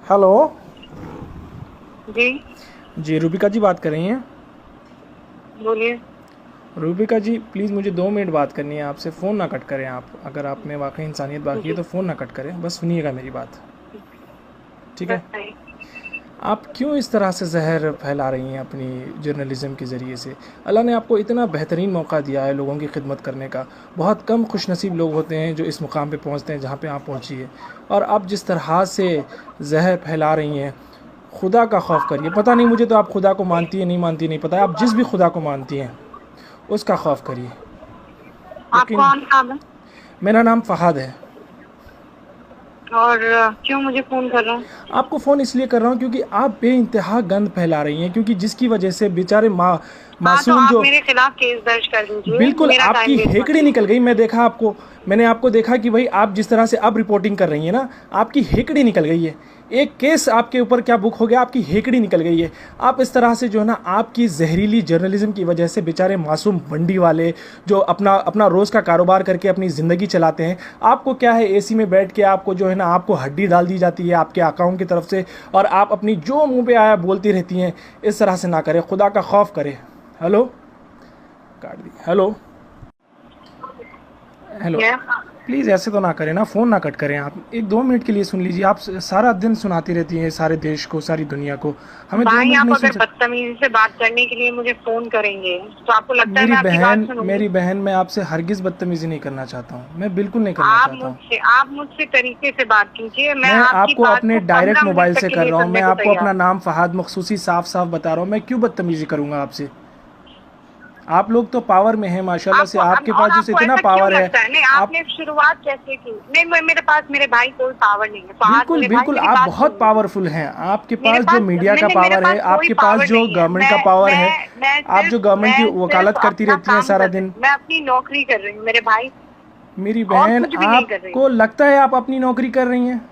Hello. जी जी रूबिका जी बात कर रही हैं? बोलिए। रूबिका जी प्लीज़ मुझे 2 मिनट बात करनी है आपसे। फ़ोन ना कट करें आप। अगर आप में वाकई इंसानियत बाकी है जी तो फ़ोन ना कट करें, बस सुनिएगा मेरी बात। ठीक है? बताइए। आप क्यों इस तरह से जहर फैला रही हैं अपनी जर्नलिज़म के ज़रिए से? अल्लाह ने आपको इतना बेहतरीन मौका दिया है लोगों की खिदमत करने का। बहुत कम खुशनसीब लोग होते हैं जो इस मुकाम पे पहुंचते हैं जहां पे आप पहुंची है। और आप जिस तरह से जहर फैला रही हैं, खुदा का खौफ करिए। पता नहीं मुझे तो आप खुदा को मानती है नहीं मानती नहीं पता है। आप जिस भी खुदा को मानती हैं उसका खौफ करिए। आप यकीन। कौन नाम है मेरा नाम फ़हाद है। और क्यों मुझे फोन कर रहा है? आपको फ़ोन इसलिए कर रहा हूँ क्योंकि आप बेइंतहा गंद फैला रही हैं, क्योंकि जिसकी वजह से बेचारे हाँ, तो मासूम आप जो मेरे खिलाफ केस दर्ज कर दीजिए। बिल्कुल मेरा टाइम आपकी वेस्ट मत हेकड़ी निकल कीजिए। गई। मैं देखा आपको, मैंने आपको देखा कि भाई आप जिस तरह से अब रिपोर्टिंग कर रही हैं ना, आपकी हेकड़ी निकल गई है। एक केस आपके ऊपर क्या बुक हो गया, आपकी हेकड़ी निकल गई है। आप इस तरह से जो है ना, आपकी जहरीली जर्नलिज्म की वजह से बेचारे मासूम मंडी वाले जो अपना अपना रोज़ का कारोबार करके अपनी ज़िंदगी चलाते हैं, आपको क्या है एसी में बैठ के आपको जो है ना, आपको हड्डी डाल दी जाती है आपके अकाउंट की तरफ से, और आप अपनी जो मुंह पे आया बोलती रहती हैं। इस तरह से ना करें, खुदा का खौफ करें। हेलो, काट दी। Hello hello. क्या? प्लीज़ ऐसे तो ना करें ना, फ़ोन ना कट करें आप। एक 2 मिनट के लिए सुन लीजिए। आप सारा दिन सुनाती रहती हैं सारे देश को, सारी दुनिया को। हमें दो भाई, मिनट आप नहीं सुन अगर सकते? बदतमीजी से बात करने के लिए मुझे फोन करेंगे तो आपको लगता है मैं आपकी बात सुनूंगी? मेरी बहन, मैं आपसे हरगिज़ बदतमीज़ी नहीं करना चाहता हूँ। मैं बिल्कुल नहीं करना चाहता हूँ। आप मुझसे तरीके से बात कीजिए। मैं मैं आपकी आपको बात अपने को डायरेक्ट 15 मिनट मोबाइल तक से के कर लिए रहा हूँ। मैं सुनने को आपको तैयार अपना हूँ। नाम फ़हाद मखसूसी साफ साफ बता रहा हूँ। मैं क्यों बदतमीज़ी करूँगा आपसे? आप लोग तो पावर में हैं माशाल्लाह से। आपको आपके पास और जो आपको इतना ऐसा क्यों पावर है। लगता है? नहीं, आप आपने शुरुआत कैसे की? नहीं, मेरे पास मेरे भाई कोई पावर नहीं है। फहाद बिल्कुल मेरे भाई, बिल्कुल मेरी आप बात सुन बहुत लीजिए। पावरफुल हैं। आपके मेरे पास जो पास मीडिया का मैंने मेरे पावर है, पास कोई आपके पास पावर जो नहीं है। गवर्नमेंट का पावर है, आप जो गवर्नमेंट की मैं वकालत सिर्फ करती अपना रहती हैं काम सारा कर रही दिन। हूँ। मैं अपनी नौकरी कर रही हूँ मेरे भाई। मेरी और बहन, कुछ भी नहीं कर रही हूँ। आपको लगता है आप अपनी नौकरी कर रही हैं?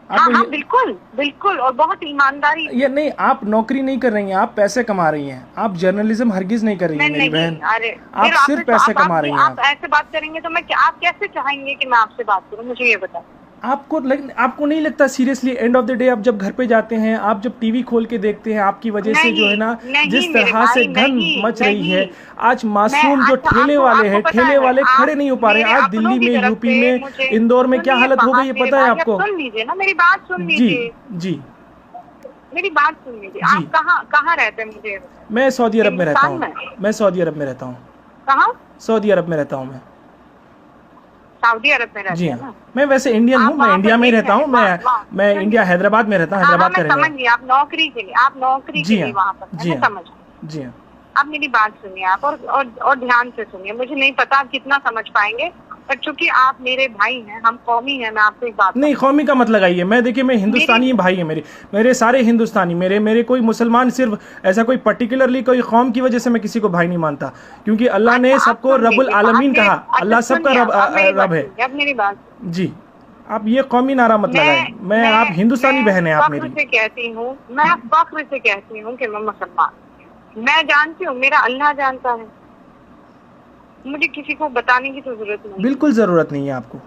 हाँ आपको हाँ, ये बिल्कुल बिल्कुल, और बहुत ईमानदारी ये से। नहीं, आप नौकरी नहीं कर रही हैं, आप पैसे कमा रही हैं। आप जर्नलिज्म हरगिज़ नहीं कर रही मैं हैं मेरी नहीं। बहन। अरे आप फिर सिर्फ पैसे कमा रही हैं आप ऐसे बात करेंगे तो आप कैसे चाहेंगे कि मैं आपसे बात करूँ? मुझे ये बताएं। आपको नहीं लगता seriously, end of the day आप जब घर पे जाते हैं, आप जब टीवी खोल के देखते हैं, आपकी वजह से जो है नहीं ना, नहीं जिस मेरे तरह से भाई, गंद नहीं मच रही नहीं। है। आज मैं मासूम जो अच्छा, ठेले आपको वाले आपको हैं, पता ठेले है, वाले आप खड़े नहीं हो पा रहे मेरे हैं। आज अपनों दिल्ली की में, तरफ यूपी से में, मुझे इंदौर में क्या सुनिए। हालत हो गई फहाद है मेरे पता है भाई, अब आपको? सुन लीजिए ना, मेरी बात सुन जी लीजिए। जी मेरी बात सुन लीजिए। जी। आप कहाँ कहाँ रहते हैं मुझे ये बताएं। मैं सऊदी अरब में रहता हिंदुस्तान हूँ। में? मैं सऊदी अरब में रहता हूँ। कहाँ? सऊदी अरब में रहता हूँ मैं। सऊदी अरब में जी रहते हैं हाँ। ना? मैं वैसे इंडियन हूँ, आप मैं वहाँ पर इंडिया में ही एक रहता है, हूँ। वहाँ वहाँ मैं सुनिए। इंडिया हैदराबाद में रहता हूँ, हाँ हाँ, हैदराबाद मैं का रहने समझ वाला। गई। आप नौकरी के जी लिए हाँ वहाँ पर है, जी मैं हाँ समझ गई। जी हाँ। आप मेरी बात सुनिए। आप और ध्यान से सुनिए। मुझे नहीं पता आप कितना समझ पाएंगे, पर चूंकि आप मेरे भाई हैं, हम कौमी हैं, मैं आपको एक बात नहीं, बताऊं। कौमी का मत लगाइए। मैं देखिए, मैं मेरी हिंदुस्तानी भाई है मेरे। मेरे सारे हिंदुस्तानी, मेरे मेरे कोई मुसलमान, सिर्फ ऐसा कोई पर्टिकुलरली कोई कौम की वजह से मैं किसी को भाई नहीं मानता, क्योंकि अल्लाह ने अच्छा, आप सबको सुन रब्बुल लीजिए आलमीन बातें। कहा। अच्छा अल्लाह सबका सुनिए, रब अब मेरी बात रब है। सुनिए, अब मेरी बात। जी। आप ये कौमी नारा मत लगाएं। मैं मैं, आप मैं हिंदुस्तानी मैं बहन है आप फख्र मेरी। से कहती हूँ, कि मैं मुसलमान। मैं जानती हूँ, मेरा अल्लाह जानता है। मुझे किसी को बताने की तो जरूरत नहीं है। बिल्कुल ज़रूरत नहीं है आपको।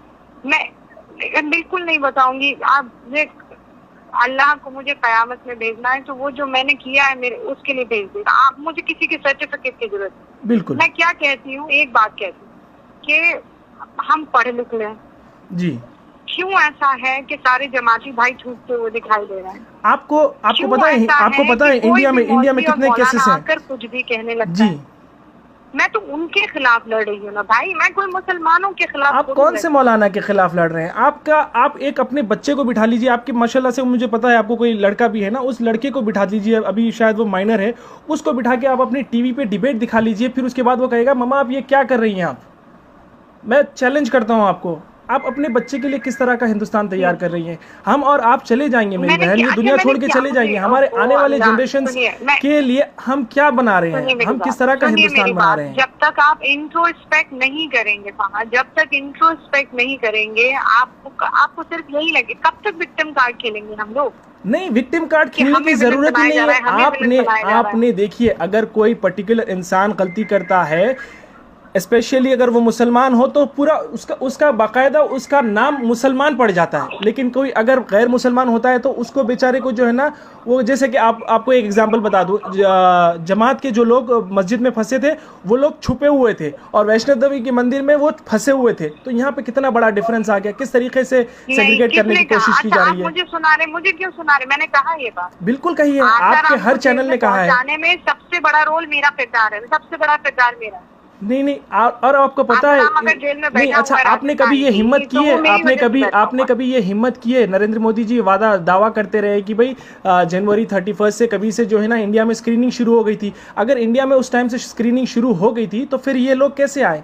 मैं बिल्कुल नहीं बताऊंगी। आप अल्लाह को मुझे कयामत में भेजना है तो वो जो मैंने किया है मेरे उसके लिए भेज देगा। आप मुझे किसी के सर्टिफिकेट की जरूरत नहीं। बिल्कुल। मैं क्या कहती हूँ, एक बात कहती हूँ कि हम पढ़े लिखे हैं। जी। क्यों ऐसा है कि सारे जमाती भाई छूटते हुए दिखाई दे रहे हैं? आपको आपको क्यों पता है, ऐसा आपको है पता कि है कोई भी इंडिया में मौलवी और कितने केसेस मौलाना हैं? आकर कुछ भी कहने लगता जी। है? मैं तो उनके खिलाफ लड़ रही हूँ ना भाई, मैं कोई मुसलमानों के खिलाफ आप थोड़ी कौन लड़ से रही हूँ। मौलाना के खिलाफ लड़ रहे हैं? आप एक अपने बच्चे को बिठा लीजिए। आपके माशाल्लाह से मुझे पता है आपको कोई लड़का भी है ना, उस लड़के को बिठा दीजिए। अभी शायद वो माइनर है। उसको बिठा के आप अपनी टीवी पे डिबेट दिखा लीजिए। फिर उसके बाद वो कहेगा मम्मा आप ये क्या कर रही हैं आप। मैं चैलेंज करता हूं आपको। आप अपने बच्चे के लिए किस तरह का हिंदुस्तान तैयार कर रही हैं? हम और आप चले जाएंगे मेरी मैंने बहन, क्या? ये अच्छा, दुनिया मैंने छोड़ के क्या? चले मुझे जाएंगे। हमारे ओ आने वाले अल्लाह, जनरेशन्स सुनिए। मैं के लिए हम क्या बना रहे सुनिए हैं? मेरी हम बात, किस तरह का सुनिए मेरी हिंदुस्तान बना बात। रहे हैं? जब तक आप इंट्रोस्पेक्ट नहीं करेंगे वहाँ, जब तक इंट्रोस्पेक्ट नहीं करेंगे, आपको सिर्फ यही लगे। कब तक विक्टिम कार्ड खेलेंगे हम लोग नहीं, विक्टिम कार्ड कि खेलने की हमें विलन ज़रूरत ही बनाया नहीं जा है। रहा है, हमें विलन बनाया जा रहा है? आपने देखिए, अगर कोई पर्टिकुलर इंसान गलती करता है, स्पेशली अगर वो मुसलमान हो तो पूरा उसका बाकायदा उसका नाम मुसलमान पड़ जाता है। लेकिन कोई अगर गैर मुसलमान होता है तो उसको बेचारे को जो है ना, वो जैसे कि आपको एक एग्जांपल बता दूं, जमात के जो लोग मस्जिद में फंसे थे वो लोग छुपे हुए थे और वैष्णो देवी के मंदिर में वो फंसे हुए थे। तो यहाँ पे कितना बड़ा डिफरेंस आ गया, किस तरीके से सेग्रीगेट करने की कोशिश की जा रही है। मुझे सुना रहे, मुझे क्यों सुना रहे? मैंने कहा ये बात, बिल्कुल कही है, आपके हर चैनल ने कहा है। जाने में सबसे बड़ा रोल मेरा किरदार है, सबसे बड़ा किरदार मेरा। नहीं और आपको पता है नहीं, अच्छा आपने कभी ये हिम्मत की है, आपने कभी ये हिम्मत की है? नरेंद्र मोदी जी दावा करते रहे कि भाई जनवरी 31 से कभी से जो है ना इंडिया में स्क्रीनिंग शुरू हो गई थी। अगर इंडिया में उस टाइम से स्क्रीनिंग शुरू हो गई थी तो फिर ये लोग कैसे आए?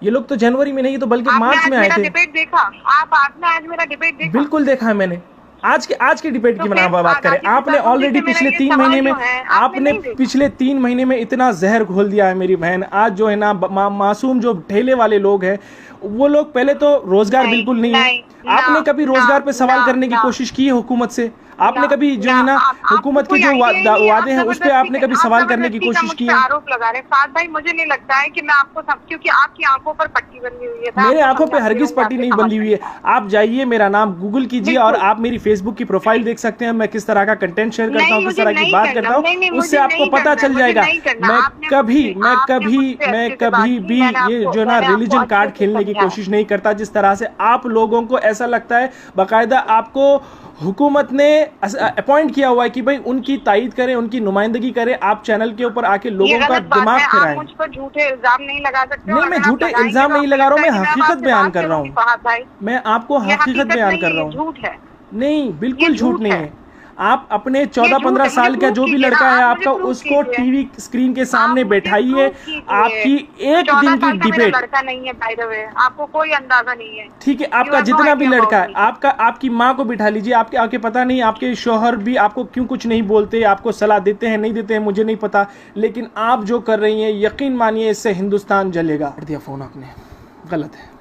ये लोग तो जनवरी में नहीं तो बल्कि मार्च में आए थे। डिबेट देखा आपने? आज मेरा डिबेट देखा? बिल्कुल देखा है मैंने। आज की डिबेट की बात करें, आपने ऑलरेडी पिछले 3 महीने में पिछले 3 महीने में इतना जहर घोल दिया है मेरी बहन। आज जो है ना मासूम जो ठेले वाले लोग हैं वो लोग, पहले तो रोजगार बिल्कुल नहीं है। आपने कभी रोजगार पे सवाल करने की कोशिश की है हुकूमत से? आपने कभी जो है ना हुकूमत के जो वादे हैं उस पे आपने कभी सवाल करने की कोशिश की है? आरोप लगा रहे फाद भाई, मुझे नहीं लगता है कि मैं आपको क्योंकि आपकी आंखों पर पट्टी बंधी हुई है। मेरे आंखों पे हरगिज पट्टी नहीं बंधी हुई है। आप जाइए, मेरा नाम गूगल कीजिए और आप मेरी फेसबुक की प्रोफाइल देख सकते हैं। मैं किस तरह का कंटेंट शेयर करता हूँ, किस तरह की बात करता हूँ, उससे आपको पता चल जाएगा। मैं कभी भी ये जो ना रिलीजन कार्ड खेलने की कोशिश नहीं करता। जिस तरह से आप लोगों को ऐसा लगता है, बाकायदा आपको हुकूमत ने अपॉइंट किया हुआ है कि भाई उनकी तायीद करें, उनकी नुमाइंदगी करें, आप चैनल के ऊपर आके लोगों का दिमाग फिराएं। मुझ पर झूठे इल्जाम नहीं लगा सकते। नहीं, मैं झूठे इल्जाम नहीं लगा रहा हूँ, मैं हकीकत बयान कर रहा हूँ। मैं आपको हकीकत बयान कर रहा हूँ। झूठ है? नहीं, बिल्कुल झूठ नहीं है। आप अपने 14-15 साल का जो भी लड़का है आपका, उसको टीवी स्क्रीन के सामने बैठाइए। आपकी एक दिन की डिबेट, लड़का नहीं है बाय द वे, आपको कोई अंदाजा नहीं है। ठीक है, आपका जितना भी लड़का है, आपकी माँ को बिठा लीजिए। आपके पता नहीं आपके शौहर भी आपको क्यों कुछ नहीं बोलते, आपको सलाह देते हैं नहीं देते हैं मुझे नहीं पता, लेकिन आप जो कर रही हैं यकीन मानिए इससे हिंदुस्तान जलेगा। दिया फोन आपने, गलत है।